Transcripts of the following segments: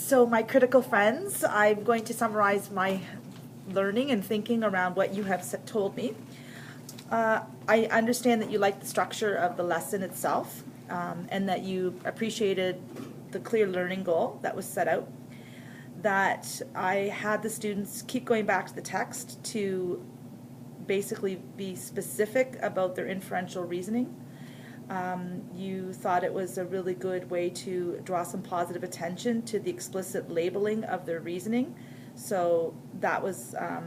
So my critical friends, I'm going to summarize my learning and thinking around what you have told me. I understand that you like the structure of the lesson itself, and that you appreciated the clear learning goal that was set out. That I had the students keep going back to the text to basically be specific about their inferential reasoning. You thought it was a really good way to draw some positive attention to the explicit labeling of their reasoning. So that was a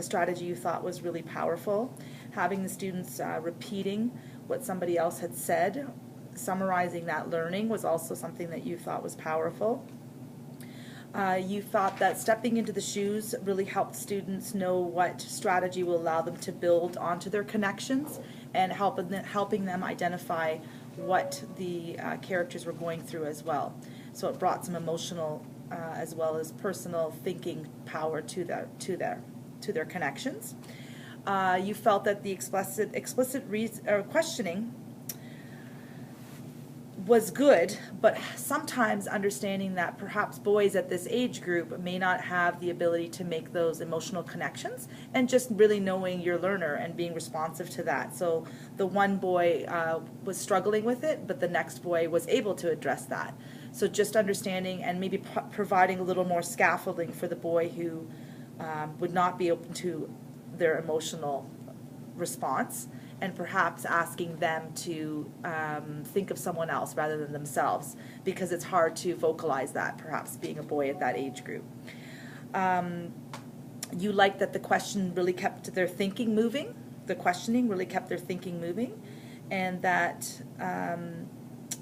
strategy you thought was really powerful. Having the students repeating what somebody else had said, summarizing that learning was also something that you thought was powerful. You thought that stepping into the shoes really helped students know what strategy will allow them to build onto their connections and helping them identify what the characters were going through as well. So it brought some emotional as well as personal thinking power to their connections. You felt that the explicit questioning was good, but sometimes understanding that perhaps boys at this age group may not have the ability to make those emotional connections, and just really knowing your learner and being responsive to that. So the one boy was struggling with it, but the next boy was able to address that. So just understanding and maybe providing a little more scaffolding for the boy who would not be open to their emotional response, and perhaps asking them to think of someone else rather than themselves, because it's hard to vocalize that, perhaps being a boy at that age group. You liked that the question really kept their thinking moving, the questioning really kept their thinking moving, and that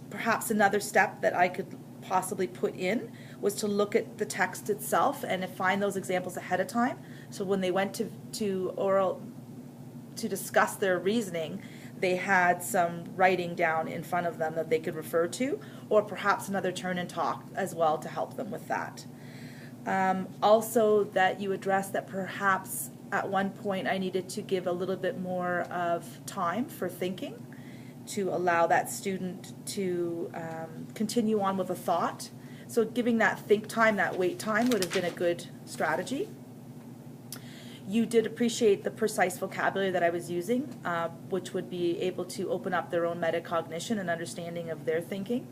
perhaps another step that I could possibly put in was to look at the text itself and to find those examples ahead of time. So when they went to oral to discuss their reasoning, they had some writing down in front of them that they could refer to, or perhaps another turn and talk as well to help them with that. Also, that you addressed that perhaps at one point I needed to give a little bit more of time for thinking to allow that student to continue on with a thought. So giving that think time, that wait time would have been a good strategy. You did appreciate the precise vocabulary that I was using, which would be able to open up their own metacognition and understanding of their thinking.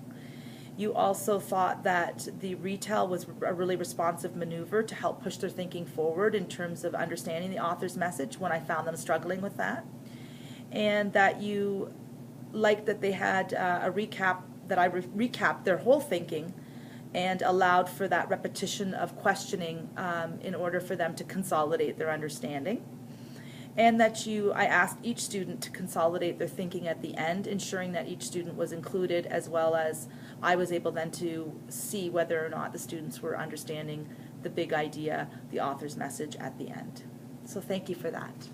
You also thought that the retell was a really responsive maneuver to help push their thinking forward in terms of understanding the author's message when I found them struggling with that. And that you liked that they had a recap, that I recapped their whole thinking and allowed for that repetition of questioning in order for them to consolidate their understanding. And that I asked each student to consolidate their thinking at the end, ensuring that each student was included, as well as I was able then to see whether or not the students were understanding the big idea, the author's message at the end. So thank you for that.